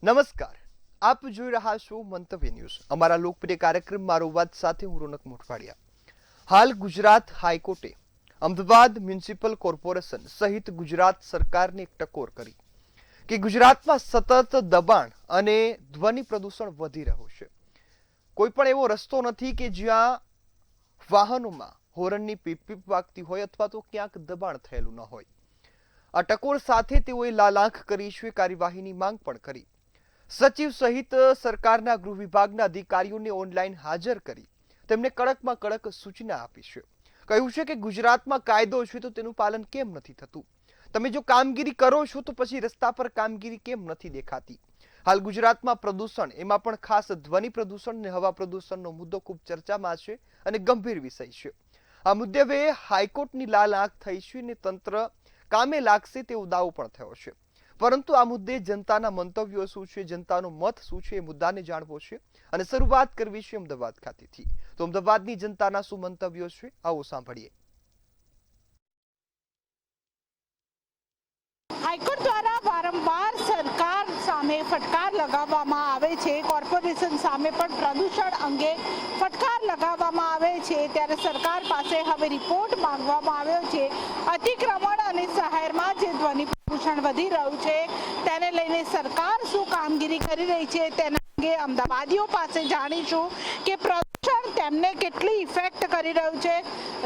નમસ્કાર, આપ જોઈ રહ્યા છો મંતવ્ય ન્યૂઝ। અમારા લોકપ્રિય કાર્યક્રમ મારો વાત સાથે હું રોનક મોઢવાડિયા। હાલ ગુજરાત હાઈકોર્ટે અમદાવાદ મ્યુનિસિપલ કોર્પોરેશન સહિત ગુજરાત સરકારને એક ટકોર કરી કે ગુજરાતમાં સતત દબાણ અને ધ્વનિ પ્રદૂષણ વધી રહ્યું છે। કોઈ પણ એવો રસ્તો નથી કે જ્યાં વાહનોમાં હોર્નની પીપ પીપ વાગતી હોય અથવા તો ક્યાંક દબાણ થયેલું ન હોય। આ ટકોર સાથે તેઓએ લાલાંખ કરી છે, કાર્યવાહીની માંગ પણ કરી। સચિવ સહિત સરકારના ગૃહ વિભાગના અધિકારીઓને ઓનલાઈન હાજર કરી તેમને કડકમાં કડક સૂચના આપી છે। કહ્યું છે કે ગુજરાતમાં કાયદો છે તો તેનું પાલન કેમ નથી થતું? તમે જો કામગીરી કરો છો તો પછી રસ્તા પર કામગીરી કેમ નથી દેખાતી? હાલ ગુજરાતમાં પ્રદૂષણ, એમાં પણ ખાસ ધ્વનિ પ્રદૂષણ અને હવા પ્રદૂષણનો મુદ્દો ખૂબ ચર્ચામાં છે અને ગંભીર વિષય છે। આ મુદ્દે હવે હાઈકોર્ટની લાલાંખ થઈ છે અને તંત્ર કામે લાગશે તેવો દાવો પણ થયો છે। પરંતુ આ મુદ્દે જનતાના મંતવ્યો શું છે, જનતાનો મત શું છે, એ મુદ્દાને જાણવો છે અને શરૂઆત કરવી છે અમદાવાદ ખાતેથી। તો અમદાવાદની જનતાના શું મંતવ્યો છે, આવો સાંભળીએ। હાઈકોર્ટ દ્વારા વારંવાર સરકાર સામે ફટકાર લગાવવામાં આવે છે, કોર્પોરેશન સામે પણ પ્રદૂષણ અંગે ફટકાર લગાવવામાં આવે છે, ત્યારે સરકાર પાસે હવે રિપોર્ટ માંગવામાં આવ્યો છે। અતિક્રમણ અને શહેરમાં જે ધ્વનિ પ્રદૂષણ વધી રહ્યું છે તેને લઈને સરકાર શું કામગીરી કરી રહી છે તેના અંગે અમદાવાદીઓ પાસે જાણીશું કે પ્રદૂષણ તેમને કેટલી ઇફેક્ટ કરી રહ્યું છે।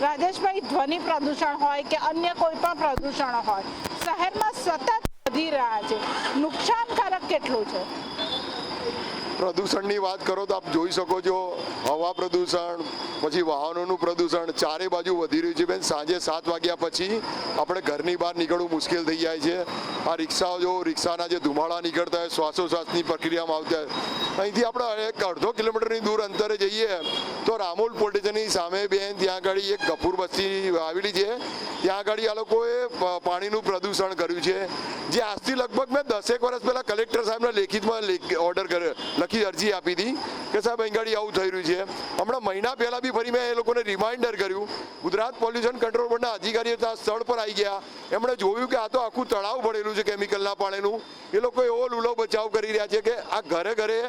રાજેશભાઈ, ધ્વનિ પ્રદૂષણ હોય કે અન્ય કોઈ પણ પ્રદૂષણ હોય, શહેરમાં સતત વધી રહ્યા છે, નુકસાનકારક કેટલું છે? પ્રદૂષણની વાત કરો તો આપ જોઈ શકો છો, હવા પ્રદૂષણ, પછી વાહનોનું પ્રદૂષણ ચારે બાજુ વધી રહ્યું છે બેન। સાંજે 7 વાગ્યા પછી આપણે ઘરની બહાર નીકળવું મુશ્કેલ થઈ જાય છે। આ રિક્ષાઓ જો રિક્ષાના જે ધુમાડા નીકળતા હોય, શ્વાસોશ્વાસની પ્રક્રિયામાં આવતા હોય, અહીંથી આપણે એક અડધો કિલોમીટરની દૂર અંતરે જઈએ તો રામોલ પોલીસ સ્ટેશનની સામે બેન ત્યાં આગળ એક ગફુર બસ્તી આવેલી છે, ત્યાં આગળ આ લોકોએ પાણીનું પ્રદૂષણ કર્યું છે, જે આજથી લગભગ મેં 10 વર્ષ પહેલાં કલેક્ટર સાહેબને લેખિતમાં ઓર્ડર કર્યો, લખી અરજી આપી હતી કે સાહેબ અહીં આવું થઈ રહ્યું છે। હમણાં મહિના પહેલા બી ફરી મેં એ લોકોને રિમાઇન્ડર કર્યું। ગુજરાત પોલ્યુશન કંટ્રોલ બોર્ડના અધિકારીઓ ત્યાં સ્થળ પર આવી ગયા, એમણે જોયું કે આ તો આખું તળાવ ભરેલું છે કેમિકલના પાણીનું। એ લોકો એવો લૂલો બચાવ કરી રહ્યા છે કે આ ઘરે ઘરે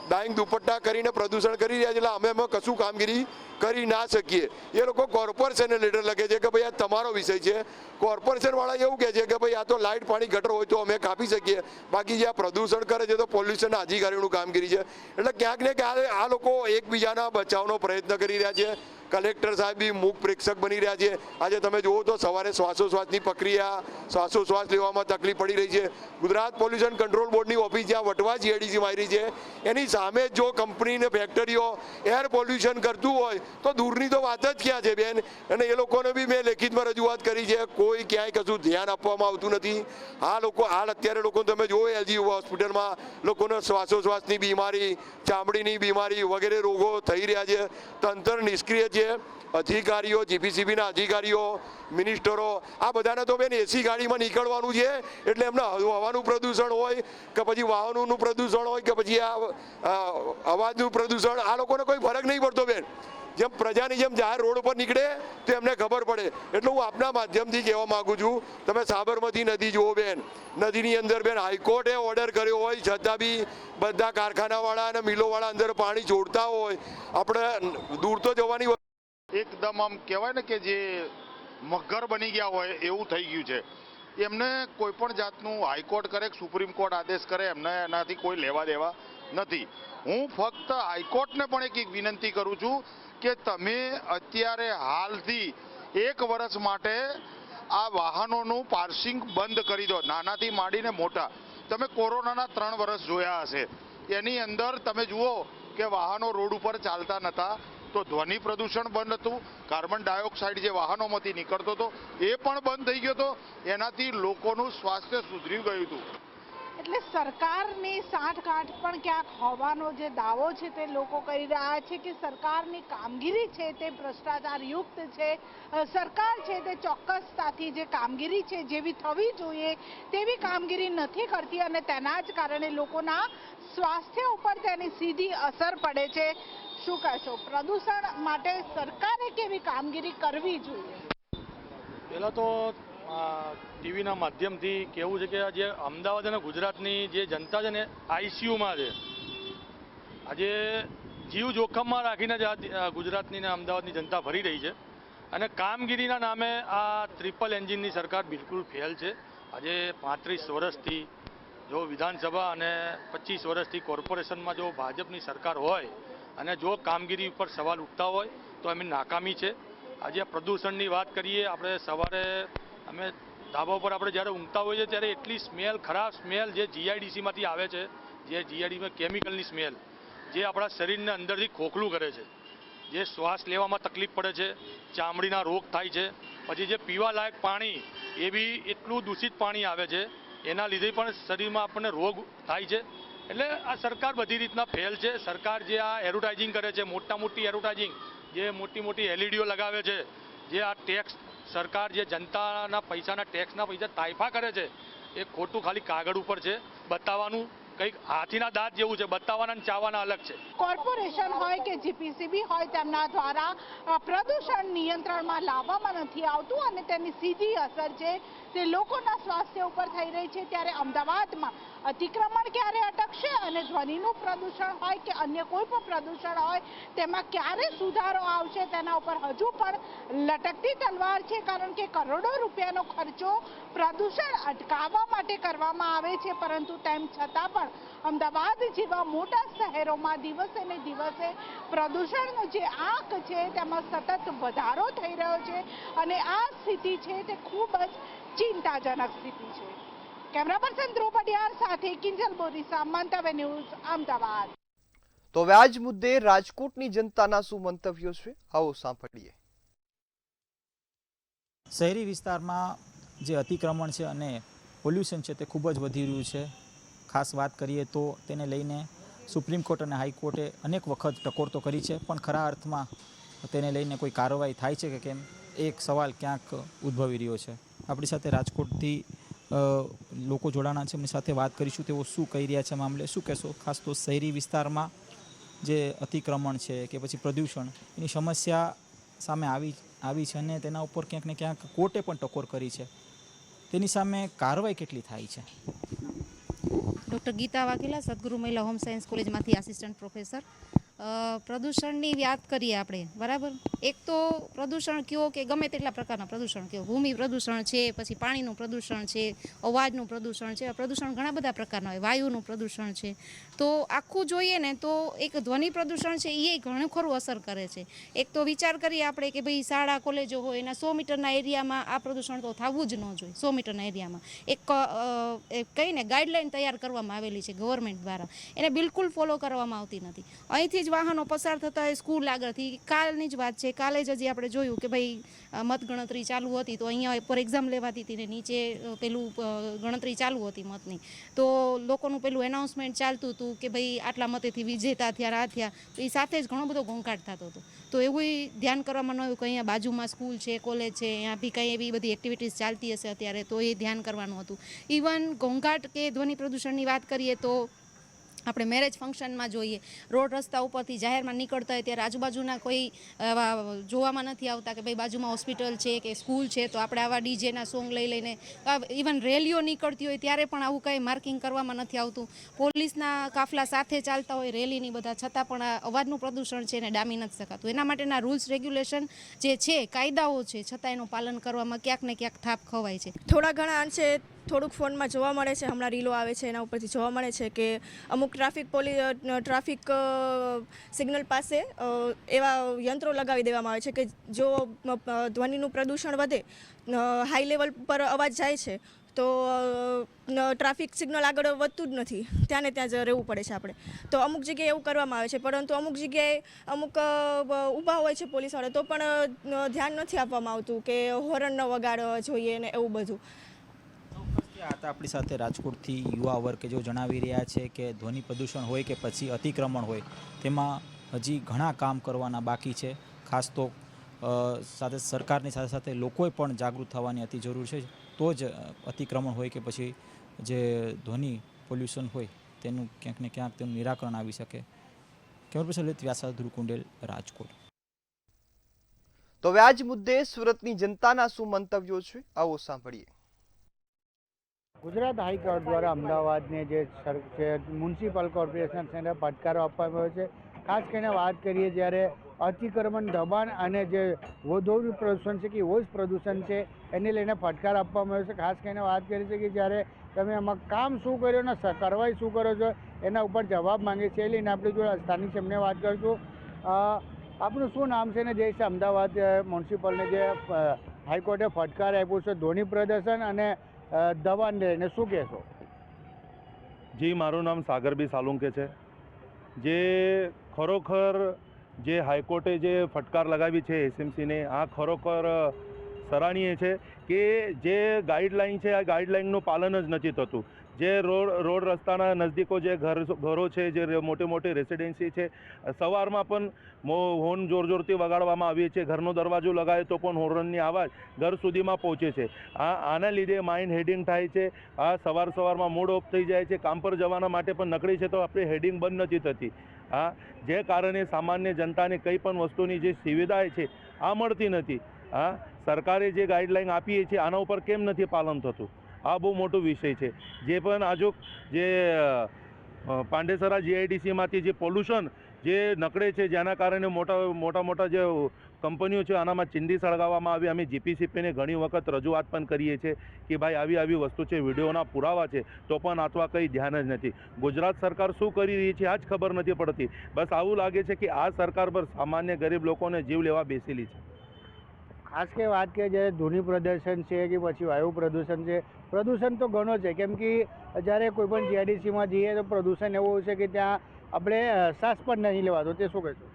ડાઇંગ દુપટ્ટા કરીને પ્રદૂષણ કરી રહ્યા છે, એટલે અમે એમાં કશું કામગીરી કરી ના શકીએ। એ લોકો કોર્પોરેશનને લેટર લખે છે કે ભાઈ આ તમારો વિષય છે। કોર્પોરેશન વાળા એવું કહે છે કે ભાઈ આ તો લાઇટ પાણી ગટર હોય તો અમે કાપી શકીએ, બાકી જે આ પ્રદૂષણ કરે છે તો પોલ્યુશનના અધિકારીઓનું કામગીરી છે। એટલે ક્યાંક ને ક્યાંક આ લોકો એકબીજાના બચાવનો પ્રયત્ન કરી રહ્યા છે। કલેક્ટર સાહેબ બી મૂક પ્રેક્ષક બની રહ્યા છે। આજે તમે જુઓ તો સવારે શ્વાસોશ્વાસની પ્રક્રિયા, શ્વાસોશ્વાસ લેવામાં તકલીફ પડી રહી છે। ગુજરાત પોલ્યુશન કંટ્રોલ બોર્ડની ઓફિસ જ્યાં વટવા જીઆઈડીસીમાં આવી રહી છે, એની સામે જો કંપની ને ફેક્ટરીઓ એર પોલ્યુશન કરતું હોય તો દૂરની તો વાત જ ક્યાં છે બેન। અને એ લોકોને બી મેં લેખિતમાં રજૂઆત કરી છે, કોઈ ક્યાંય કશું ધ્યાન આપવામાં આવતું નથી। આ લોકો અત્યારે લોકો તમે જુઓ એલજી હોસ્પિટલમાં લોકોને શ્વાસોશ્વાસની બીમારી, ચામડીની બીમારી વગેરે રોગો થઈ રહ્યા છે। તંત્ર નિષ્ક્રિય છે। અધિકારીઓ, જીપીસીબીના અધિકારીઓ, મિનિસ્ટરો, આ બધાને તો બેન એસી ગાડીમાં નીકળવાનું છે, એટલે એમને હવાનું પ્રદૂષણ હોય કે પછી વાહનોનું પ્રદૂષણ હોય કે પછી આ અવાજનું પ્રદૂષણ, આ લોકોને કોઈ ફરક નહીં પડતો બેન। જેમ પ્રજાની જેમ જાહેર રોડ ઉપર નીકળે તો એમને ખબર પડે। એટલે હું આપના માધ્યમથી કહેવા માંગુ છું, તમે સાબરમતી નદી જુઓ બેન, નદીની અંદર બેન હાઈકોર્ટે ઓર્ડર કર્યો હોય છતાં બી બધા કારખાનાવાળા અને મિલોવાળા અંદર પાણી છોડતા હોય। આપણે દૂર તો જવાની એકદમ આમ કહેવાય ને કે જે મગર બની ગયા હોય એવું થઈ ગયું છે। એમને કોઈ પણ જાતનું હાઈકોર્ટ કરે, સુપ્રીમ કોર્ટ આદેશ કરે, એમને એનાથી કોઈ લેવા દેવા નથી। હું ફક્ત હાઈકોર્ટને પણ એક વિનંતી કરું છું કે તમે અત્યારે હાલથી 1 વર્ષ માટે આ વાહનોનું પાર્સિંગ બંધ કરી દો, નાનાથી માંડીને મોટા। તમે કોરોનાના 3 વર્ષ જોયા હશે, એની અંદર તમે જુઓ કે વાહનો રોડ ઉપર ચાલતા નહોતા તો ધ્વનિ પ્રદૂષણ બંધ હતું, કાર્બન ડાયોક્સાઇડ જે વાહનોમાંથી નીકળતો હતો એ પણ બંધ થઈ ગયો હતો, એનાથી લોકોનું સ્વાસ્થ્ય સુધરી ગયું હતું। એટલે સરકારની સાંઠગાંઠ પણ ક્યાંક હોવાનો જે દાવો છે તે લોકો કરી રહ્યા છે કે સરકારની કામગીરી છે તે ભ્રષ્ટાચાર યુક્ત છે। સરકાર છે તે ચોક્કસતાથી જે કામગીરી છે જેવી થવી જોઈએ તેવી કામગીરી નથી કરતી અને તેના જ કારણે લોકોના સ્વાસ્થ્ય ઉપર તેની સીધી અસર પડે છે। શું કહેશો, પ્રદૂષણ માટે સરકારે કેવી કામગીરી કરવી જોઈએ? પહેલાં તો ટીવીના માધ્યમથી કહેવું છે કે આજે અમદાવાદ અને ગુજરાતની જે જનતા છે ને આઈસીયુમાં છે. આજે જીવ જોખમમાં રાખીને જ આ ગુજરાતની ને અમદાવાદની જનતા ભરી રહી છે અને કામગીરીના નામે આ ટ્રિપલ એન્જિનની સરકાર બિલકુલ ફેલ છે. આજે 35 વર્ષથી જો વિધાનસભા અને 25 વર્ષથી કોર્પોરેશનમાં જો ભાજપની સરકાર હોય અને જો કામગીરી ઉપર સવાલ ઉઠતા હોય તો એમની નાકામી છે. આજે પ્રદૂષણની વાત કરીએ, આપણે સવારે અમે ધાબા ઉપર આપણે જ્યારે ઊંઘતા હોઈએ ત્યારે એટલી સ્મેલ, ખરાબ સ્મેલ જે જીઆઈડીસીમાંથી આવે છે, જે જીઆઈડીમાં કેમિકલની સ્મેલ જે આપણા શરીરને અંદરથી ખોખલું કરે છે, જે શ્વાસ લેવામાં તકલીફ પડે છે, ચામડીના રોગ થાય છે. પછી જે પીવાલાયક પાણી એ બી એટલું દૂષિત પાણી આવે છે, એના લીધે પણ શરીરમાં આપણને રોગ થાય છે. એટલે આ સરકાર બધી રીતના ફેલ છે. સરકાર જે આ એડવર્ટાઇઝિંગ કરે છે, મોટી એડવર્ટાઇઝિંગ, જે મોટી એલઈડીઓ લગાવે છે, જે આ ટેક્સ સરકાર જે જનતાના પૈસાના ટેક્સના પૈસા તાઇફા કરે છે, એ ખોટું ખાલી કાગળ ઉપર છે. બતાવવાનું કંઈક હાથીના દાંત જેવું છે, બતાવવાના અને ચાવવાના અલગ છે. કોર્પોરેશન હોય કે જીપીસીબી હોય તેમના દ્વારા પ્રદૂષણ નિયંત્રણમાં લાવવામાં નથી આવતું અને તેની સીધી અસર છે તે લોકોના સ્વાસ્થ્ય ઉપર થઈ રહી છે. ત્યારે અમદાવાદમાં અતિક્રમણ ક્યારે અટકશે અને ધ્વનિનું પ્રદૂષણ હોય કે અન્ય કોઈ પણ પ્રદૂષણ હોય તેમાં ક્યારે સુધારો આવશે તેના ઉપર હજુ પણ લટકતી તલવાર છે. કારણ કે કરોડો રૂપિયાનો ખર્ચો પ્રદૂષણ અટકાવવા માટે કરવામાં આવે છે, પરંતુ તેમ છતાં પણ અમદાવાદ જેવા મોટા શહેરોમાં દિવસે ને દિવસે પ્રદૂષણનો જે આંક છે તેમાં સતત વધારો થઈ રહ્યો છે અને આ સ્થિતિ છે તે ખૂબ જ ચિંતાજનક સ્થિતિ છે. કેમેરા પર્સન ધ્રુવ પટિયાર સાથે કિંજલ બોરીસા, મંતવ્ય ન્યૂઝ, અમદાવાદ. તો હવે આ જ મુદ્દે રાજકોટની જનતાના શું મંતવ્યો છે, આવો સાંભળીએ. શહેરી વિસ્તારમાં જે અતિક્રમણ છે અને પોલ્યુશન છે તે ખૂબ જ વધી રહ્યું છે. ખાસ વાત કરીએ તો તેને લઈને સુપ્રીમ કોર્ટ અને હાઈકોર્ટે અનેક વખત ટકોર તો કરી છે, પણ ખરા અર્થમાં તેને લઈને કોઈ કાર્યવાહી થાય છે કે કેમ, એક સવાલ ક્યાંક ઉદ્ભવી રહ્યો છે. આપણી સાથે રાજકોટથી લોકો જોડાણા છે, એમની સાથે વાત કરીશું તેઓ શું કહી રહ્યા છે મામલે. શું કહેશો? ખાસ તો શહેરી વિસ્તારમાં જે અતિક્રમણ છે કે પછી પ્રદૂષણ, એની સમસ્યા સામે આવી છે અને તેના ઉપર ક્યાંક ને ક્યાંક કોર્ટે પણ ટકોર કરી છે. તેની સામે કાર્યવાહી કેટલી થાય છે? ડૉક્ટર ગીતા વાઘેલા, સદગુરુ મહિલા હોમ સાયન્સ કોલેજમાંથી આસિસ્ટન્ટ પ્રોફેસર. પ્રદૂષણની વાત કરીએ આપણે, બરાબર. એક તો પ્રદૂષણ કયો કે ગમે તેટલા પ્રકારના પ્રદૂષણ કયો, ભૂમિ પ્રદૂષણ છે, પછી પાણીનું પ્રદૂષણ છે, અવાજનું પ્રદૂષણ છે. પ્રદૂષણ ઘણા બધા પ્રકારના હોય, વાયુનું પ્રદૂષણ છે. તો આખું જોઈએ ને તો એક ધ્વનિ પ્રદૂષણ છે એ ઘણું ખરું અસર કરે છે. એક તો વિચાર કરીએ આપણે કે ભાઈ શાળા કોલેજો હોય એના 100 મીટરના એરિયામાં આ પ્રદૂષણ તો થવું જ ન જોઈએ. 100 મીટરના એરિયામાં એક કહીને ગાઈડલાઈન તૈયાર કરવામાં આવેલી છે ગવર્મેન્ટ દ્વારા, એને બિલકુલ ફોલો કરવામાં આવતી નથી. અહીંથી જ વાહનો પસાર થતા હોય સ્કૂલ આગળથી. કાલની જ વાત છે, કાલે જ હજી આપણે જોયું કે ભાઈ મતગણતરી ચાલુ હતી તો અહીંયા ઉપર એક્ઝામ લેવાતી હતી ને નીચે પેલું ગણતરી ચાલુ હતી મતની, તો લોકોનું પેલું એનાઉન્સમેન્ટ ચાલતું હતું કે ભાઈ આટલા મતેથી વિજેતા થયા, આ થયા. તો એ સાથે જ ઘણો બધો ઘોંઘાટ થતો હતો. તો એવું ધ્યાન કરવામાં ન આવ્યું કે અહીંયા બાજુમાં સ્કૂલ છે, કોલેજ છે, અહીંયા બી કંઈ એવી બધી એક્ટિવિટીઝ ચાલતી હશે અત્યારે, તો એ ધ્યાન કરવાનું હતું. ઇવન ઘોંઘાટ કે ધ્વનિ પ્રદૂષણની વાત કરીએ તો આપણે મેરેજ ફંક્શનમાં જોઈએ, રોડ રસ્તા ઉપરથી જાહેરમાં નીકળતા હોય ત્યારે આજુબાજુના કોઈ જોવામાં નથી આવતા કે ભાઈ બાજુમાં હોસ્પિટલ છે કે સ્કૂલ છે, તો આપણે આવા ડીજેના સોંગ લઈ લઈને, ઇવન રેલીઓ નીકળતી હોય ત્યારે પણ આવું કંઈ માર્કિંગ કરવામાં નથી આવતું. પોલીસના કાફલા સાથે ચાલતા હોય રેલીની બધા, છતાં પણ આ અવાજનું પ્રદૂષણ છે એને ડામી નથી શકાતું. એના માટેના રૂલ્સ રેગ્યુલેશન જે છે, કાયદાઓ છે, છતાં એનું પાલન કરવામાં ક્યાંક ને ક્યાંક થાપ ખવાય છે. થોડા ઘણા અંશે થોડુંક ફોનમાં જોવા મળે છે, હમણાં રીલો આવે છે એના ઉપરથી જોવા મળે છે કે અમુક ટ્રાફિક સિગ્નલ પાસે એવા યંત્રો લગાવી દેવામાં આવે છે કે જો ધ્વનિનું પ્રદૂષણ વધે, હાઈ લેવલ પર અવાજ જાય છે તો ટ્રાફિક સિગ્નલ આગળ વધતું જ નથી, ત્યાં ને ત્યાં જ રહેવું પડે છે આપણે. તો અમુક જગ્યાએ એવું કરવામાં આવે છે, પરંતુ અમુક જગ્યાએ અમુક ઊભા હોય છે પોલીસવાળા તો પણ ધ્યાન નથી આપવામાં આવતું કે હોર્ન ન વગાડવા જોઈએ ને એવું બધું. હતા આપણી સાથે રાજકોટથી યુવા વર્ગ કે જેઓ જણાવી રહ્યા છે કે ધ્વનિ પ્રદૂષણ હોય કે પછી અતિક્રમણ હોય તેમાં હજી ઘણા કામ કરવાના બાકી છે. ખાસ તો સરકારની સાથે સાથે લોકોએ પણ જાગૃત થવાની અતિ જરૂર છે, તો જ અતિક્રમણ હોય કે પછી જે ધ્વનિ પોલ્યુશન હોય તેનું ક્યાંક ને ક્યાંક તેનું નિરાકરણ આવી શકે. કેમેરા પર્સન વ્યાસા, ધ્રુવ કુંડેલ, રાજકોટ. તો હવે આ જ મુદ્દે સુરતની જનતાના શું મંતવ્યો છે, આવો સાંભળીએ. ગુજરાત હાઈકોર્ટ દ્વારા અમદાવાદને જે મ્યુનિસિપલ કોર્પોરેશન છે એને પડકારો આપવામાં આવ્યો છે. ખાસ કરીને વાત કરીએ જ્યારે અતિક્રમણ, દબાણ અને જે વધુ પ્રદૂષણ છે કે ઓછ પ્રદૂષણ છે એને લઈને ફટકાર આપવામાં આવ્યો છે. ખાસ કરીને વાત કરી છે કે જ્યારે તમે આમાં કામ શું કર્યો ને કાર્યવાહી શું કરો છો એના ઉપર જવાબ માંગે છે. એ લઈને આપણી જોડે સ્થાનિક એમને વાત કરીશું. આપનું શું નામ છે ને જે છે અમદાવાદ મ્યુનિસિપલને જે હાઈકોર્ટે ફટકાર આપ્યો છે ધ્વનિ પ્રદર્શન અને દબાણ લઈને, શું કહેશો? જી, મારું નામ સાગરબી સાલુંકે છે. જે ખરેખર જે હાઈકોર્ટે જે ફટકાર લગાવી છે એસએમસીને, આ ખરેખર સરાહનીય છે કે જે ગાઈડલાઈન છે આ ગાઈડલાઈનનું પાલન જ નથી થતું. જે રોડ રસ્તાના નજદીકો જે ઘરો છે, જે મોટી મોટી રેસિડેન્સી છે, સવારમાં પણ હોર્ન જોરથી વગાડવામાં આવે છે. ઘરનો દરવાજો લગાવે તો પણ હોર્નની અવાજ ઘર સુધીમાં પહોંચે છે. આના લીધે માઇન્ડ હેડિંગ થાય છે. આ સવારમાં મૂડ ઓફ થઈ જાય છે. કામ પર જવાના માટે પણ નકળી છે તો આપણી હેડિંગ બંધ નથી થતી. જે કારણે સામાન્ય જનતાને કંઈ પણ વસ્તુની જે સુવિધા છે આ મળતી નથી. સરકારે જે ગાઈડલાઈન આપી છે આના ઉપર કેમ નથી પાલન થતું? આ બહુ મોટો વિષય છે. જે પણ આજુ જે પાંડેસરા જીઆઈડીસીમાંથી જે પોલ્યુશન જે નકળે છે, જેના કારણે મોટા જે કંપનીઓ છે આનામાં ચીંદી સળગાવવામાં આવી. અમે જીપીસીપીને ઘણી વખત રજૂઆત પણ કરીએ છીએ કે ભાઈ આવી વસ્તુ છે, વિડીયોના પુરાવા છે, તો પણ અથવા કંઈ ધ્યાન જ નથી. ગુજરાત સરકાર શું કરી રહી છે આ જ ખબર નથી પડતી. બસ આવું લાગે છે કે આ સરકાર પર સામાન્ય ગરીબ લોકોને જીવ લેવા બેસેલી છે. ખાસ કે વાત કરીએ જ્યારે ધ્વનિ પ્રદર્શન છે કે પછી વાયુ પ્રદૂષણ છે, પ્રદૂષણ તો ઘણો છે. કેમ કે જ્યારે કોઈ પણ જીઆઈડીસીમાં જઈએ તો પ્રદૂષણ એવું છે કે ત્યાં આપણે શ્વાસ પણ નહીં લેવાતો. તે શું કહેશો?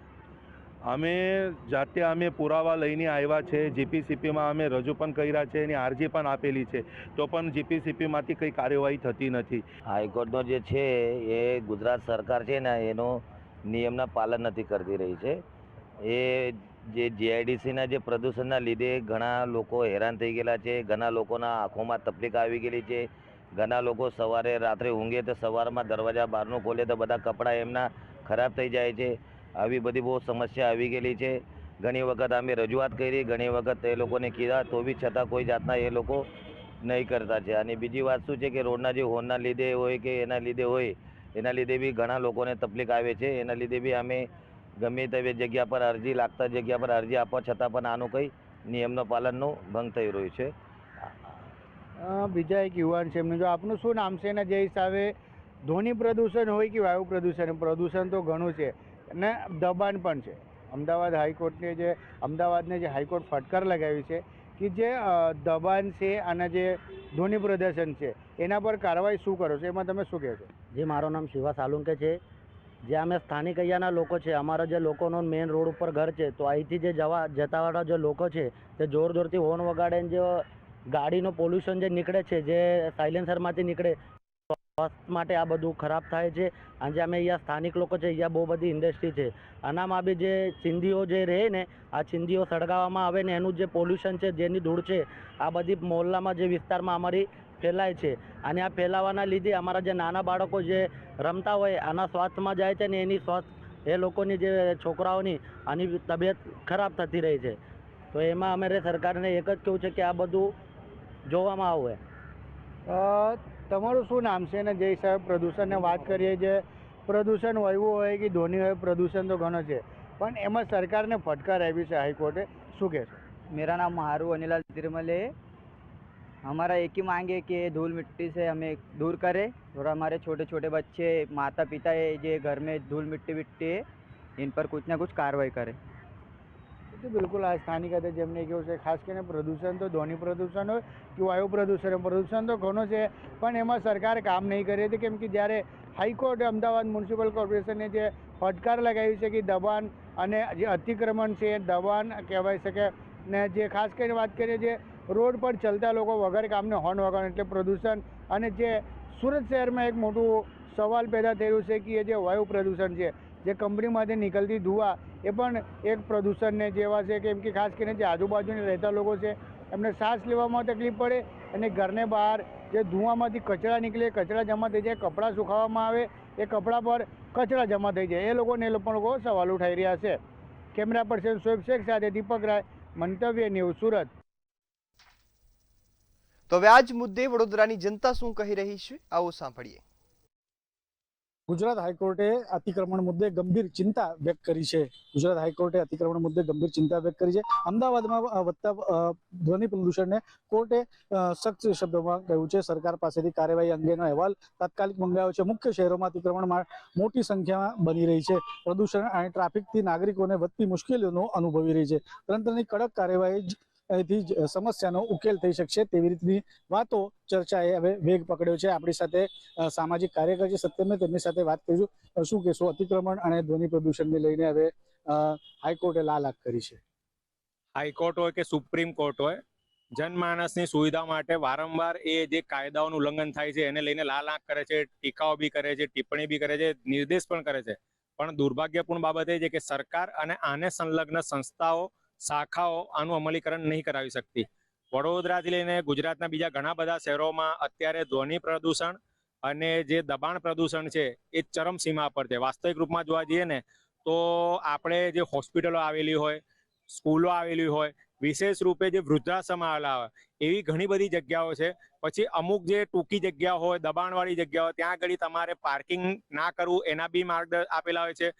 અમે પુરાવા લઈને આવ્યા છે. જીપીસીપીમાં અમે રજૂ પણ કર્યા છે એની અરજી પણ આપેલી છે, તો પણ જીપીસીપીમાંથી કંઈ કાર્યવાહી થતી નથી. હાઈકોર્ટનો જે છે એ ગુજરાત સરકાર છે ને એનો નિયમના પાલન નથી કરતી રહી છે. એ જે જીઆઈડીસીના જે પ્રદૂષણના લીધે ઘણા લોકો હેરાન થઈ ગયેલા છે. ઘણા લોકોના આંખોમાં તકલીફ આવી ગયેલી છે. ઘણા લોકો રાત્રે ઊંઘે તો સવારમાં દરવાજા બહારનું ખોલે તો બધા કપડાં એમના ખરાબ થઈ જાય છે. આવી બધી બહુ સમસ્યા આવી ગયેલી છે. ઘણી વખત અમે રજૂઆત કરી, ઘણી વખત એ લોકોને કીધા તો બી છતાં કોઈ જાતના એ લોકો નહીં કરતા છે. અને બીજી વાત શું છે કે રોડના જે હોર્નના લીધે હોય કે એના લીધે બી ઘણા લોકોને તકલીફ આવે છે. એના લીધે બી અમે ગમે તેવી જગ્યા પર લાગતા જગ્યા પર અરજી આપવા છતાં પણ આનું કંઈ નિયમનો પાલનનું ભંગ થઈ રહ્યું છે. બીજા એક યુવાન છે એમને, જો આપનું શું નામ છે ને જે હિસાબે ધ્વનિ પ્રદૂષણ હોય કે વાયુ પ્રદૂષણ તો ઘણું છે અને દબાણ પણ છે. અમદાવાદને જે હાઈકોર્ટ ફટકાર લગાવી છે કે જે દબાણ છે અને જે ધ્વનિ પ્રદર્શન છે એના પર કાર્યવાહી શું કરો છો, એમાં તમે શું કહેશો? જે મારું નામ શિવા સાલુંકે છે. જે અમે સ્થાનિક અહીંયાના લોકો છે, અમારા જે લોકોનો મેઇન રોડ ઉપર ઘર છે, તો અહીંથી જે જતાવાળા જે લોકો છે તે જોરથી હોર્ન વગાડે, જે ગાડીનું પોલ્યુશન જે નીકળે છે, જે સાયલેન્સરમાંથી નીકળે, સ્વાસ્થ્ય માટે આ બધું ખરાબ થાય છે. અને જે અમે અહીંયા સ્થાનિક લોકો છે, અહીંયા બહુ બધી ઇન્ડસ્ટ્રી છે, આનામાં બી જે ચીંદીઓ જે રહે ને, આ ચીંદીઓ સળગાવવામાં આવે ને એનું જે પોલ્યુશન છે, જેની ધૂળ છે, આ બધી મોહલ્લામાં જે વિસ્તારમાં અમારી ફેલાય છે. અને આ ફેલાવાના લીધે અમારા જે નાના બાળકો જે રમતા હોય આના સ્વાસ્થ્યમાં જાય છે ને એની એ લોકોની જે છોકરાઓની આની તબિયત ખરાબ થતી રહી છે. તો એમાં અમારે સરકારને એક જ કહેવું છે કે આ બધું જોવામાં આવે. તમારું શું નામ છે ને જે હિસાબે પ્રદૂષણની વાત કરીએ, જે પ્રદૂષણ વાયુ હોય કે ધ્વનિ હોય, પ્રદૂષણ તો ઘણો છે, પણ એમાં સરકારને ફટકાર આવી છે હાઈકોર્ટે, શું કહેશો? मेरा नाम महारू अनिलाल तिरुमले है. हमारा एक ही मांग है कि धूल मिट्टी से हमें दूर करें और हमारे छोटे छोटे बच्चे, माता पिता है जो घर में धूल मिट्टी है, इन पर कुछ ना कुछ कार्रवाई करें. તો બિલકુલ આ સ્થાનિક હતા જેમને કેવું છે, ખાસ કરીને પ્રદૂષણ તો ધ્વનિ પ્રદૂષણ હોય કે વાયુ પ્રદૂષણ તો ઘણું છે, પણ એમાં સરકાર કામ નહીં કરી હતી. કેમ કે જ્યારે હાઈકોર્ટે અમદાવાદ મ્યુનિસિપલ કોર્પોરેશને જે ફટકાર લગાવી છે કે દબાણ અને જે અતિક્રમણ છે, દબાણ કહેવાય શકે, ને જે ખાસ કરીને વાત કરીએ જે રોડ પર ચાલતા લોકો વગર કામને હોર્ન વગાડે એટલે પ્રદૂષણ, અને જે સુરત શહેરમાં એક મોટું સવાલ પેદા થયું છે કે એ જે વાયુ પ્રદૂષણ છે, જે કંપનીમાંથી નીકળતી ધુઆ એ પણ એક પ્રદૂષણને જેવા છે. કેમ કે ખાસ કરીને જે આજુબાજુને રહેતા લોકો છે એમને શ્વાસ લેવામાં તકલીફ પડે, અને ઘરને બહાર જે ધુઆમાંથી કચરા નીકળે, કચરા જમા થઈ જાય, કપડાં સુકાવવામાં આવે, એ કપડાં પર કચરા જમા થઈ જાય, એ લોકો સવાલ ઉઠાઈ રહ્યા છે. કેમેરા પર્સન શોએબ શેખ સાથે દીપક રાય, મંતવ્ય ન્યૂઝ સુરત. તો હવે આ જ મુદ્દે વડોદરાની જનતા શું કહી રહી છે, આવો સાંભળીએ. ગુજરાત હાઈકોર્ટે અતિક્રમણ મુદ્દે ગંભીર ચિંતા વ્યક્ત કરી છે. ગુજરાત હાઈકોર્ટે અતિક્રમણ મુદ્દે ગંભીર ચિંતા વ્યક્ત કરી છે. અમદાવાદમાં વધતા ધ્વનિ પ્રદૂષણને કોર્ટે સખ્ત શબ્દોમાં કહ્યું છે. સરકાર પાસેથી કાર્યવાહી અંગેનો અહેવાલ તાત્કાલિક મંગાવ્યો છે. મુખ્ય શહેરોમાં અતિક્રમણ મોટી સંખ્યામાં બની રહી છે. પ્રદૂષણ અને ટ્રાફિકથી નાગરિકોને વધતી મુશ્કેલીઓનો અનુભવી રહી છે. તંત્રની કડક કાર્યવાહી થી સમસ્યાનો ઉકેલ થઈ શકશે તેવી રીતની વાતો ચર્ચાએ હવે વેગ પકડ્યો છે. આપણી સાથે સામાજિક કાર્યકર છે સત્યમે, તેમની સાથે વાત કરીશું. શું કહેશો, અતિક્રમણ અને ધ્વનિ પ્રદૂષણને લઈને હવે હાઈકોર્ટે લાલાક કરી છે? હાઈકોર્ટ હોય કે સુપ્રીમ કોર્ટ હોય, જનમાનસની સુવિધા માટે વારંવાર એ જે કાયદાઓનું ઉલ્લંઘન થાય છે એને લઈને લાલાક કરે છે, ટીકાઓ બી કરે છે, ટિપ્પણી બી કરે છે, નિર્દેશ પણ કરે છે. પણ દુર્ભાગ્યપૂર્ણ બાબત એ છે કે સરકાર અને આને સંલગ્ન સંસ્થાઓ, શાખાઓ આનું અમલીકરણ નહીં કરાવી શકતી. વડોદરાથી લઈને ગુજરાતના બીજા ઘણા બધા શહેરોમાં અત્યારે ધ્વનિ પ્રદૂષણ અને જે દબાણ પ્રદૂષણ છે એ ચરમસીમા પર છે. વાસ્તવિક રૂપમાં જોવા જઈએ ને તો આપણે જે હોસ્પિટલો આવેલી હોય, સ્કૂલો આવેલી હોય, વિશેષ રૂપે જે વૃદ્ધાશ્રમ આવેલા હોય, એવી ઘણી બધી જગ્યાઓ છે. પછી અમુક જે ટૂંકી જગ્યા હોય, દબાણવાળી જગ્યા હોય, ત્યાં આગળ તમારે પાર્કિંગ ના કરવું એના બી માર્ગ આપેલા હોય છે.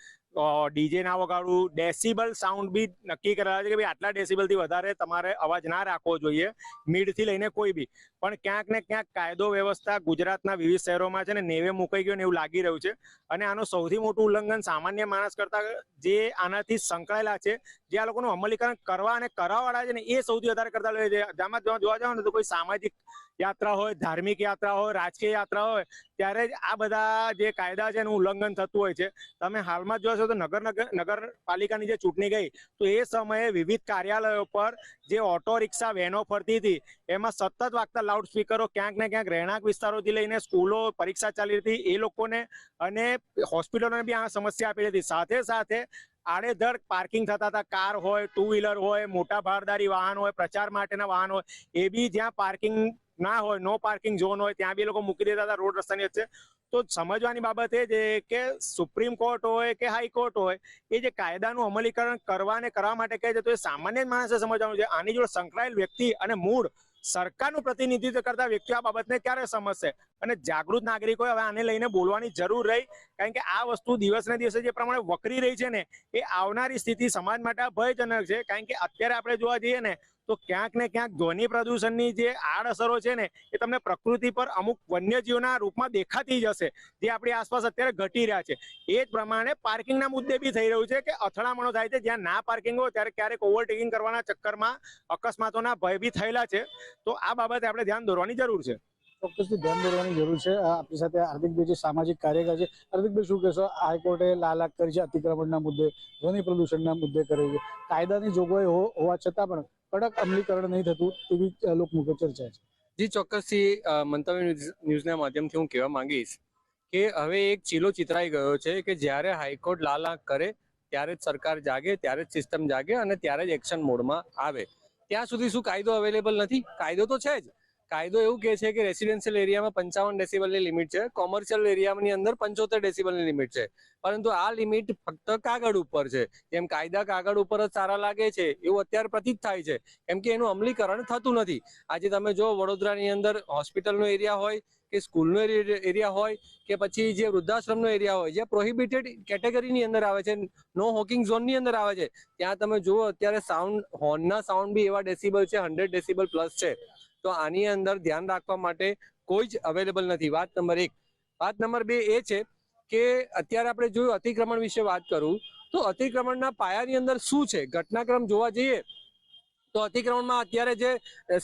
ડીજે ના વગાડવું, ડેસિબલ સાઉન્ડ બી નક્કી કરેલા છે કે ભાઈ આટલા ડેસિબલથી વધારે તમારે અવાજ ના રાખવો જોઈએ, મીડથી લઈને કોઈ બી. પણ ક્યાંક ને ક્યાંક કાયદો વ્યવસ્થા ગુજરાતના વિવિધ શહેરોમાં છે ને નેવે મુકાઈ ગયો ને એવું લાગી રહ્યું છે. અને આનું સૌથી મોટું ઉલ્લંઘન સામાન્ય માણસ કરતા જે આનાથી સંકળાયેલા છે, જે આ લોકોનું અમલીકરણ કરવા અને કરાવવાળા છે ને એ સૌથી વધારે કરતા હોય છે. જેમાં જોવા જાવ ને તો કોઈ સામાજિક યાત્રા હોય, ધાર્મિક યાત્રા હોય, રાજકીય યાત્રા હોય, ત્યારે જ આ બધા જે કાયદા છે એનું ઉલ્લંઘન થતું હોય છે. તમે હાલમાં જોશો તો નગરપાલિકાની જે ચૂંટણી ગઈ તો એ સમયે વિવિધ કાર્યાલયો પર જે ઓટો રિક્ષા વેનો ફરતી હતી એમાં સતત વાગતા લાઉડ સ્પીકરો ક્યાંક ને ક્યાંક રહેણાંક વિસ્તારોથી લઈને સ્કૂલો, પરીક્ષા ચાલી હતી એ લોકોને અને હોસ્પિટલોને બી આ સમસ્યા આપેલી હતી. સાથે સાથે આડેધડ પાર્કિંગ થતા હતા. કાર હોય, ટુ વ્હીલર હોય, મોટા ભારદારી વાહન હોય, પ્રચાર માટેના વાહન હોય, એ બી જ્યાં પાર્કિંગ ના હોય, નો પાર્કિંગ ઝોન હોય, ત્યાં બી લોકો મૂકી દેતા હતા રોડ રસ્તાની વચ્ચે. તો સમજવાની બાબત એ છે કે સુપ્રીમ કોર્ટ હોય કે હાઈકોર્ટ હોય, એ જે કાયદાનું અમલીકરણ કરવા માટે કહે છે તો એ સામાન્ય માણસે સમજવાનું છે. આની જોડે સંકળાયેલ વ્યક્તિ અને મૂળ સરકારનું પ્રતિનિધિત્વ કરતા વ્યક્તિઓ આ બાબતને ક્યારે સમજશે? અને જાગૃત નાગરિકોએ હવે આને લઈને બોલવાની જરૂર રહી, કારણ કે આ વસ્તુ દિવસ ને દિવસે જે પ્રમાણે વકરી રહી છે ને એ આવનારી સ્થિતિ સમાજ માટે ભયજનક છે. કારણ કે અત્યારે આપણે જોવા જઈએ ને તો ક્યાંક ને ક્યાંક ધ્વનિ પ્રદૂષણની જે આડઅસરો છે ને એ તમને પ્રકૃતિ પર અમુક વન્યજીવના રૂપમાં દેખાતી જ હશે, જે આપણી આસપાસ અત્યારે ઘટી રહ્યા છે. એ જ પ્રમાણે પાર્કિંગના મુદ્દે બી થઈ રહ્યું છે કે અથડામણો થાય છે. જ્યાં ના પાર્કિંગ હોય ત્યારે ક્યારેક ઓવરટેકિંગ કરવાના ચક્કરમાં અકસ્માતોના ભય બી થયેલા છે. તો આ બાબતે આપણે ધ્યાન દોરવાની જરૂર છે. ચોક્કસથી ધ્યાન દોરવાની જરૂર છે. આપણી સાથે હાર્દિકભાઈ જે સામાજિક કાર્યકર છે. હાર્દિકભાઈ, શું કહેશો, હાઈકોર્ટે લાલાક કરી છે અતિક્રમણના મુદ્દે, ધ્વનિ પ્રદૂષણના મુદ્દે કરી છે. કાયદાની જોગવાઈ હોવા છતાં પણ કડક અમલીકરણ નહીં થતું તેવી લોકમુખે ચર્ચા છે. જી ચોક્કસથી મંતવ્ય ન્યૂઝના માધ્યમથી હું કહેવા માંગીશ કે હવે એક ચીલો ચિતરાઈ ગયો છે કે જ્યારે હાઈકોર્ટ લાલાક કરે ત્યારે જ સરકાર જાગે, ત્યારે જ સિસ્ટમ જાગે અને ત્યારે જ એક્શન મોડમાં આવે. ત્યાં સુધી શું કાયદો અવેલેબલ નથી? કાયદો તો છે જ. કાયદો એવું કહે છે કે રેસિડેન્શિયલ એરિયામાં 55 ડેસિબલની લિમિટ છે, કોમર્શિયલ એરિયાની અંદર 75 ડેસિબલની લિમિટ છે. પરંતુ આ લિમિટ ફક્ત કાગળ ઉપર છે. જેમ કાયદા કાગળ ઉપર જ સારા લાગે છે એવું અત્યારે પ્રતીત થાય છે, કેમ કે એનું અમલીકરણ થતું નથી. આજે તમે જો વડોદરાની અંદર હોસ્પિટલનો એરિયા હોય કે સ્કૂલનો એરિયા હોય કે પછી જે વૃદ્ધાશ્રમનો એરિયા હોય, જે પ્રોહિબિટેડ કેટેગરીની અંદર આવે છે, નો હોકિંગ ઝોનની અંદર આવે છે, ત્યાં તમે જુઓ અત્યારે સાઉન્ડ, હોર્નના સાઉન્ડ બી એવા ડેસિબલ છે, 100 ડેસિબલ પ્લસ છે. તો આની અંદર ધ્યાન રાખવા માટે કોઈ જ અવેલેબલ નથી. વાત નંબર 1. વાત નંબર 2 એ છે કે અત્યારે આપણે જોયું, અતિક્રમણ વિશે વાત કરું તો અતિક્રમણના પાયાની અંદર શું છે, ઘટનાક્રમ જોવા જઈએ તો અતિક્રમણમાં અત્યારે જે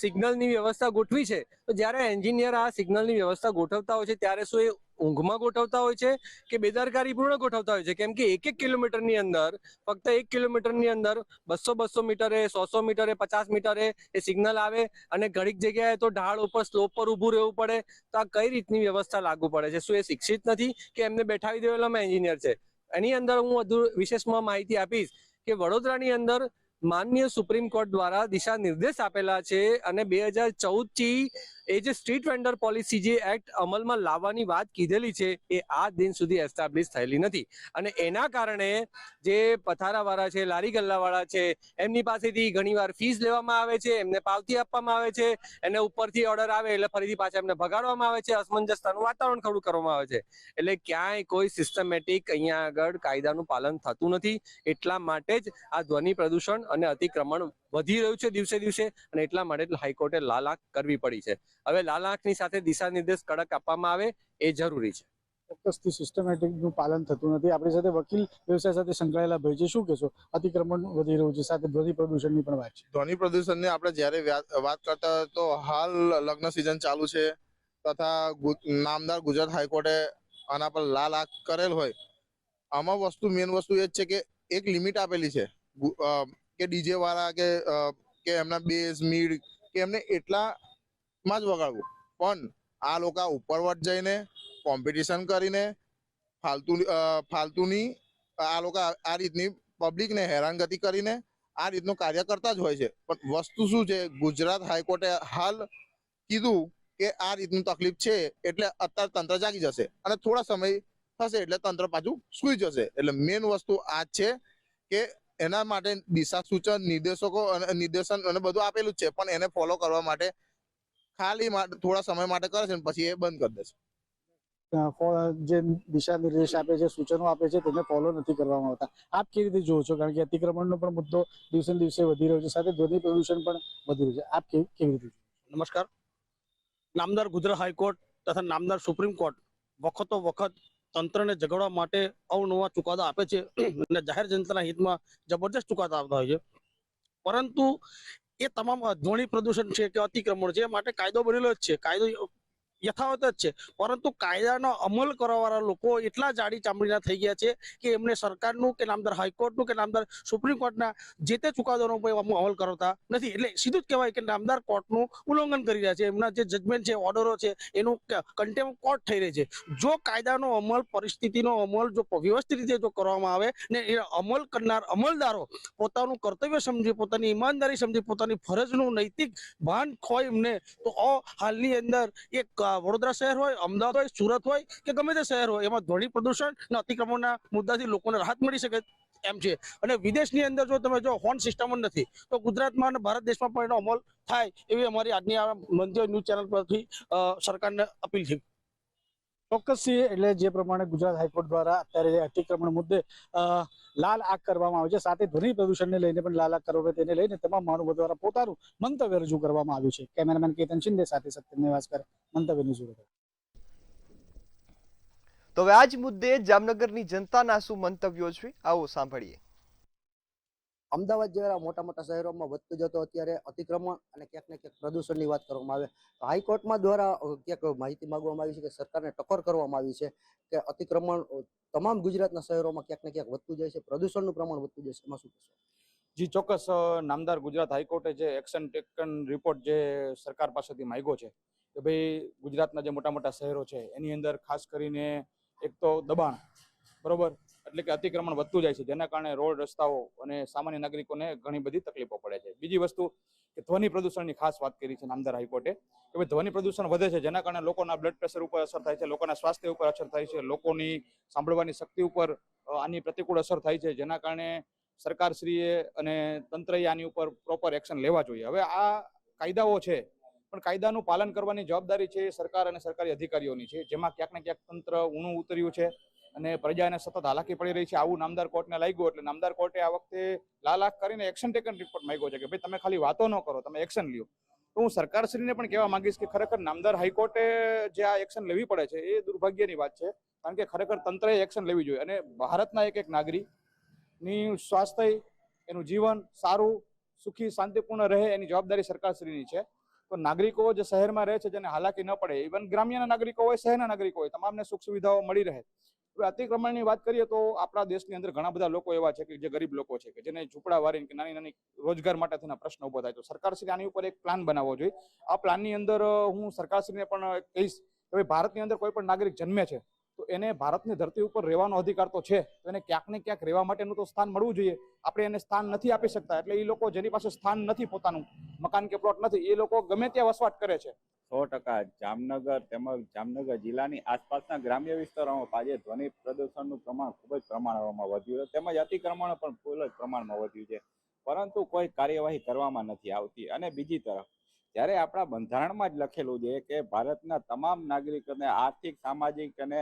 સિગ્નલની વ્યવસ્થા ગોઠવી છે, તો જ્યારે એન્જિનિયર આ સિગ્નલની વ્યવસ્થા ગોઠવતા હોય છે ત્યારે શું એ ઊંઘમાં ગોઠવતા હોય છે કે બેદરકારીપૂર્ણ ગોઠવતા હોય છે? કેમ કે 1 કિલોમીટરની અંદર, ફક્ત 1 કિલોમીટરની અંદર 200 મીટરે, 100 મીટરે, 50 મીટરે એ સિગ્નલ આવે અને ઘણીક જગ્યાએ તો ઢાળ ઉપર, સ્લોપ પર ઊભું રહેવું પડે. તો આ કઈ રીતની વ્યવસ્થા લાગુ પડે છે? શું એ શિક્ષિત નથી કે એમને બેઠાવી દેવેલામાં એન્જિનિયર છે? એની અંદર હું વધુ વિશેષમાં માહિતી આપીશ કે વડોદરાની અંદર માનનીય સુપ્રીમ કોર્ટ દ્વારા દિશા નિર્દેશ આપેલા છે અને 2014 એ જે સ્ટ્રીટ વેન્ડર પોલિસી જે એક્ટ અમલમાં લાવવાની વાત કીધેલી છે એ આજ દિન સુધી એસ્ટાબ્લિશ થયેલી નથી અને એના કારણે જે પથારાવાળા છે, લારી ગલ્લાવાળા છે, એમની પાસેથી ઘણીવાર ફીસ લેવામાં આવે છે, એમને પાવતી આપવામાં આવે છે, એને ઉપરથી ઓર્ડર આવે એટલે ફરીથી પાછા એમને ભગાડવામાં આવે છે, અસમંજસતાનું વાતાવરણ ખડું કરવામાં આવે છે. એટલે ક્યાંય કોઈ સિસ્ટમેટિક અહીંયા આગળ કાયદાનું પાલન થતું નથી. એટલા માટે જ આ ધ્વનિ પ્રદૂષણ અને અતિક્રમણ વધી રહ્યું છે દિવસે દિવસે અને એટલા માટે હાઈકોર્ટે લાલાંક કરવી પડી છે. હવે લાલાંકની સાથે દિશા નિર્દેશ કડક આપવામાં આવે એ જરૂરી છે. ચોક્કસથી સિસ્ટમેટિકનું પાલન થતું નથી. આપણી સાથે વકીલ વ્યવસાય સાથે સંકળાયેલા ભાઈ છે, શું કહેશો? અતિક્રમણ વધી રહ્યું છે, સાથે ધ્વનિ પ્રદૂષણની પણ વાત છે. ધ્વનિ પ્રદૂષણની આપણે જ્યારે વાત કરતા હોય તો હાલ લગ્ન સિઝન ચાલુ છે તથા નામદાર ગુજરાત હાઈકોર્ટે આના પર લાલાંક કરેલ હોય. આમાં મેઇન વસ્તુ એ જ છે કે એક લિમિટ આપેલી છે કે ડીજે વાળા કે એમના બેઝ મીડ કે એમને એટલામાં જ વગાડવું, પણ આ લોકો ઉપરવટ જઈને કોમ્પિટિશન કરીને ફાલતુની આ લોકો આ રીતની પબ્લિકને હેરાનગતિ કરીને આ રીતનું કાર્ય કરતા જ હોય છે. પણ વસ્તુ શું છે, ગુજરાત હાઈકોર્ટે હાલ કીધું કે આ રીતનું તકલીફ છે એટલે અત્યારે તંત્ર જાગી જશે અને થોડા સમય થશે એટલે તંત્ર પાછું સૂઈ જશે. એટલે મેઇન વસ્તુ આ જ છે કે એના માટે દિશા સૂચન નિર્દેશન અને બધું આપેલું જ છે, પણ એને ફોલો કરવા માટે ખાલી થોડા સમય માટે કરે છે પછી એ બંધ કરી દેશે. જે દિશા નિર્દેશ આપે છે, સૂચનો આપે છે, તેને ફોલો નથી કરવામાં આવતા. આપ કેવી રીતે જોવો છો? કારણ કે અતિક્રમણનો પણ મુદ્દો દિવસે દિવસે વધી રહ્યો છે, સાથે ધ્વનિ પ્રદૂષણ પણ વધી રહ્યું છે. આપ કેવી રીતે? નમસ્કાર. નામદાર ગુજરાત હાઈકોર્ટ તથા નામદાર સુપ્રીમ કોર્ટ વખતો વખત તંત્રને જગાડવા માટે અવનવા ચુકાદા આપે છે અને જાહેર જનતાના હિતમાં જબરજસ્ત ચુકાદા આપતા હોય છે. પરંતુ એ તમામ ધ્વનિ પ્રદૂષણ છે કે અતિક્રમણ છે માટે કાયદો બનેલો જ છે, કાયદો યથાવત જ છે, પરંતુ કાયદાનો અમલ કરવાવાળા લોકો એટલા જાડી ચામડીના થઈ ગયા છે કે એમને સરકારનું કે નામદાર હાઈકોર્ટનું કે નામદાર સુપ્રીમ કોર્ટના જે તે ચુકાદાનો અમલ કરતા નથી. એટલે સીધું જ કહેવાય કે નામદાર કોર્ટનું ઉલ્લંઘન કરી રહ્યા છે. એમના જે જજમેન્ટ છે, ઓર્ડરો છે, એનું કન્ટેમ્પ કોર્ટ થઈ રહી છે. જો કાયદાનો અમલ, પરિસ્થિતિનો અમલ જો વ્યવસ્થિત રીતે જો કરવામાં આવે ને એ અમલ કરનાર અમલદારો પોતાનું કર્તવ્ય સમજી, પોતાની ઈમાનદારી સમજી, પોતાની ફરજનું નૈતિક ભાન ખોય એમને, તો હાલની અંદર એક વડોદરા શહેર હોય, અમદાવાદ હોય, સુરત હોય કે ગમે તે શહેર હોય, એમાં ધ્વનિ પ્રદૂષણ અને અતિક્રમણના મુદ્દાથી લોકોને રાહત મળી શકે એમ છે. અને વિદેશની અંદર જો તમે જો હોર્ન સિસ્ટમ જ નથી, તો ગુજરાતમાં અને ભારત દેશમાં પણ એનો અમલ થાય એવી અમારી આજની આ મંત્રી ન્યૂઝ ચેનલ પરથી સરકારને અપીલ છે. ચોક્કસ છે. એટલે જે પ્રમાણે ગુજરાત હાઈકોર્ટ દ્વારા અત્યારે અતિક્રમણ મુદ્દે લાલ આંખ કરવામાં આવે છે, સાથે ધ્વનિ પ્રદૂષણને લઈને પણ લાલ આંખ કરવામાં, તેને લઈને તમામ મહાનુભાવો દ્વારા પોતાનું મંતવ્ય રજૂ કરવામાં આવ્યું છે. કેમેરામેન કેતન શિંદે સાથે સત્યમ નેવાસકર, મંતવ્ય ન્યૂઝ સુરત. તો હવે આ જ મુદ્દે જામનગરની જનતાના શું મંતવ્યો છે, આવો સાંભળીએ. અમદાવાદ જેવા મોટા મોટા શહેરોમાં વધતું જતો અત્યારે અતિક્રમણ અને ક્યાંક ને ક્યાંક પ્રદૂષણની વાત કરવામાં આવે તો હાઈકોર્ટમાં દ્વારા ક્યાંક માહિતી માંગવામાં આવી છે કે સરકારને ટકોર કરવામાં આવી છે કે અતિક્રમણ તમામ ગુજરાતના શહેરોમાં ક્યાંક ને ક્યાંક વધતું જાય છે, પ્રદૂષણનું પ્રમાણ વધતું જાય છે. એમાં શું કહેશો? જી ચોક્કસ. નામદાર ગુજરાત હાઈકોર્ટે જે એક્શન ટેકન રિપોર્ટ જે સરકાર પાસેથી માંગ્યો છે કે ભાઈ ગુજરાતના જે મોટા મોટા શહેરો છે એની અંદર ખાસ કરીને એક તો દબાણ, બરોબર, એટલે કે અતિક્રમણ વધતું જાય છે, જેના કારણે રોડ રસ્તાઓ અને સામાન્ય નાગરિકોને ઘણી બધી તકલીફો પડે છે. બીજી વસ્તુ કે ધ્વનિ પ્રદૂષણની ખાસ વાત કરી છે નામદાર હાઈકોર્ટે કે ભાઈ ધ્વનિ પ્રદૂષણ વધે છે, જેના કારણે લોકોના બ્લડ પ્રેશર ઉપર અસર થાય છે, લોકોના સ્વાસ્થ્ય ઉપર અસર થાય છે, લોકોની સાંભળવાની શક્તિ ઉપર આની પ્રતિકૂળ અસર થાય છે, જેના કારણે સરકારશ્રીએ અને તંત્રએ આની ઉપર પ્રોપર એક્શન લેવા જોઈએ. હવે આ કાયદાઓ છે, પણ કાયદાનું પાલન કરવાની જવાબદારી છે સરકાર અને સરકારી અધિકારીઓની છે, જેમાં ક્યાંક ને ક્યાંક તંત્ર ઊણું ઉતર્યું છે અને પ્રજાને સતત હાલાકી પડી રહી છે. આવું નામદાર કોર્ટને લાગ્યું એટલે નામદાર કોર્ટે આ વખતે લાલ આંખ કરીને એક્શન ટેકન રિપોર્ટ માંગ્યો છે કે ભાઈ તમે ખાલી વાતો ન કરો, તમે એક્શન લ્યો. તો હું સરકારશ્રીને પણ કહેવા માંગીશ કે ખરેખર નામદાર હાઈકોર્ટે જે આ એક્શન લેવી પડે છે એ દુર્ભાગ્યની વાત છે, કારણ કે ખરેખર તંત્રએ એક્શન લેવી જોઈએ અને ભારતના એક નાગરિકની સ્વાસ્થ્ય, એનું જીવન સારું, સુખી, શાંતિપૂર્ણ રહે એની જવાબદારી સરકારશ્રીની છે. તો નાગરિકો જે શહેરમાં રહે છે જેને હાલાકી ન પડે, ઇવન ગ્રામ્યના નાગરિકો હોય, શહેરના નાગરિકો હોય, તમામને સુખ સુવિધાઓ મળી રહે. અતિક્રમણની વાત કરીએ તો આપણા દેશની અંદર ઘણા બધા લોકો એવા છે કે જે ગરીબ લોકો છે કે જેને ઝૂંપડા વાળીને કે નાની નાની રોજગાર માટે થઈને પ્રશ્ન ઉભો થાય. તો સરકારશ્રી આની ઉપર એક પ્લાન બનાવવો જોઈએ. આ પ્લાનની અંદર હું સરકારશ્રીને પણ કહીશ કે ભારતની અંદર કોઈ પણ નાગરિક જન્મે છે તો એને ભારતની ધરતી ઉપર રહેવાનો અધિકાર તો છે, તો એને ક્યાંક ને ક્યાંક રહેવા માટેનું તો સ્થાન મળવું જોઈએ. આપણે એને સ્થાન નથી આપી શકતા, એટલે એ લોકો જેની પાસે સ્થાન નથી, પોતાનું મકાન કે પ્લોટ નથી, એ લોકો ગમે ત્યાં વસવાટ કરે છે. 100% જામનગર તેમજ જામનગર જિલ્લાની આસપાસના ગ્રામ્ય વિસ્તારોમાં આજે ધ્વનિ પ્રદૂષણનું પ્રમાણ ખૂબ જ પ્રમાણમાં વધ્યું છે, તેમજ અતિક્રમણ પણ ફૂલ જ પ્રમાણમાં વધ્યું છે, પરંતુ કોઈ કાર્યવાહી કરવામાં નથી આવતી. અને બીજી તરફ જ્યારે આપણા બંધારણમાં જ લખેલું છે કે ભારતના તમામ નાગરિકોને આર્થિક, સામાજિક અને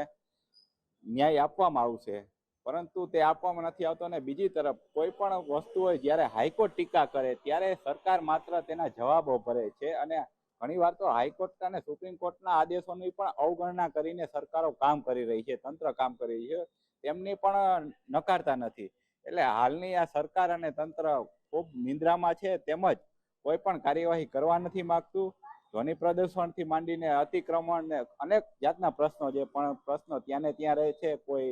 ન્યાય આપવામાં આવશે, પરંતુ તે આપવામાં નથી આવતો. અને બીજી તરફ કોઈ પણ વસ્તુ હોય જ્યારે હાઈકોર્ટ ટીકા કરે ત્યારે સરકાર માત્ર તેના જવાબો ભરે છે, અને ઘણીવાર તો હાઈકોર્ટ અને સુપ્રીમ કોર્ટના આદેશોની પણ અવગણના કરીને સરકારો કામ કરી રહી છે, તંત્ર કામ કરી રહી છે, તેમની પણ નકારતા નથી. એટલે હાલની આ સરકાર અને તંત્ર ખૂબ નિંદ્રામાં છે, તેમજ કોઈ પણ કાર્યવાહી કરવા નથી માંગતું. ધ્વનિ પ્રદૂષણથી માંડીને અતિક્રમણ ને અનેક જાતના પ્રશ્નો છે, પણ પ્રશ્નો ત્યાં ને ત્યાં રહે છે. કોઈ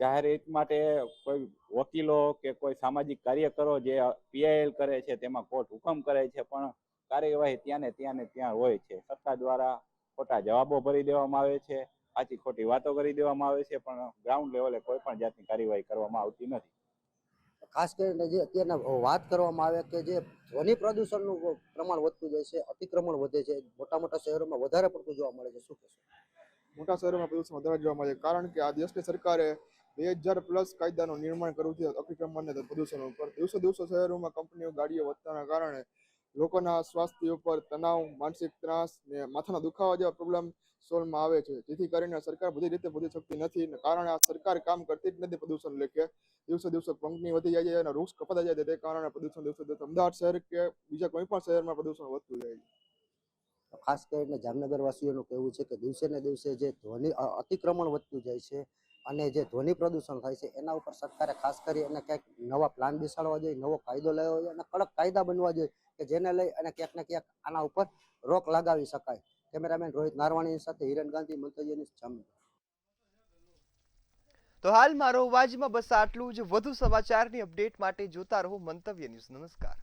જાહેર હિત માટે કોઈ વકીલો કે કોઈ સામાજિક કાર્યકરો જે PIL કરે છે તેમાં કોર્ટ હુકમ કરે છે, પણ કાર્યવાહી ત્યાં ને ત્યાં હોય છે. સરકાર દ્વારા ખોટા જવાબો ભરી દેવામાં આવે છે, આછી ખોટી વાતો કરી દેવામાં આવે છે, પણ ગ્રાઉન્ડ લેવલે કોઈ પણ જાતની કાર્યવાહી કરવામાં આવતી નથી. ખાસ કરીને જે અત્યારના વાત કરવામાં આવે કે જે ધ્વનિ પ્રદૂષણનું પ્રમાણ વધતું જાય છે, અતિક્રમણ વધે છે, મોટા મોટા શહેરોમાં વધારે પડતું જોવા મળે છે, શું કહેશો? મોટા શહેરોમાં પ્રદૂષણ વધારે જોવા મળે છે, કારણ કે આ દેશની સરકારે 2000+ કાયદાનું નિર્માણ કર્યું છે અતિક્રમણ અને પ્રદૂષણ ઉપર. દિવસે શહેરોમાં કંપનીઓ, ગાડીઓ વધવાના કારણે લોકોના સ્વાસ્થ્ય ઉપર તણાવ, માનસિક ત્રાસ ને માથાના દુખાવા જેવા પ્રોબ્લેમ સોલ્વમાં આવે છે. જેથી કરીને સરકાર બધી રીતે વધી શકતી નથી, કારણે આ સરકાર કામ કરતી જ નથી પ્રદૂષણ લેકે. દિવસે કંપની વધી જાય છે અને વૃક્ષ કપાતા જાય છે, તે કારણે પ્રદૂષણ દિવસે અમદાવાદ શહેર કે બીજા કોઈ પણ શહેરમાં પ્રદૂષણ વધતું જાય છે. ખાસ કરીને જામનગર વાસીઓનું કહેવું છે કે દિવસે ને દિવસે જે ધ્વનિ અતિક્રમણ વધતું જાય છે અને જે ધ્વનિ પ્રદૂષણ થાય છે એના ઉપર સરકારે ખાસ કરી અને ક્યાંક નવા પ્લાન બેસાડવા જોઈએ, નવો કાયદો લેવો જોઈએ અને કડક કાયદા બનવા જોઈએ કે જેને લઈ અને ક્યાંક ને ક્યાંક આના ઉપર રોક લગાવી શકાય. કેમેરામેન રોહિત નારવાણી સાથે હિરેન ગાંધી, મંતવ્ય ન્યૂઝ, જામનગર. તો હાલ મારો અવાજમાં બસ આટલું જ. વધુ સમાચારની અપડેટ માટે જોતા રહો મંતવ્ય ન્યૂઝ. નમસ્કાર.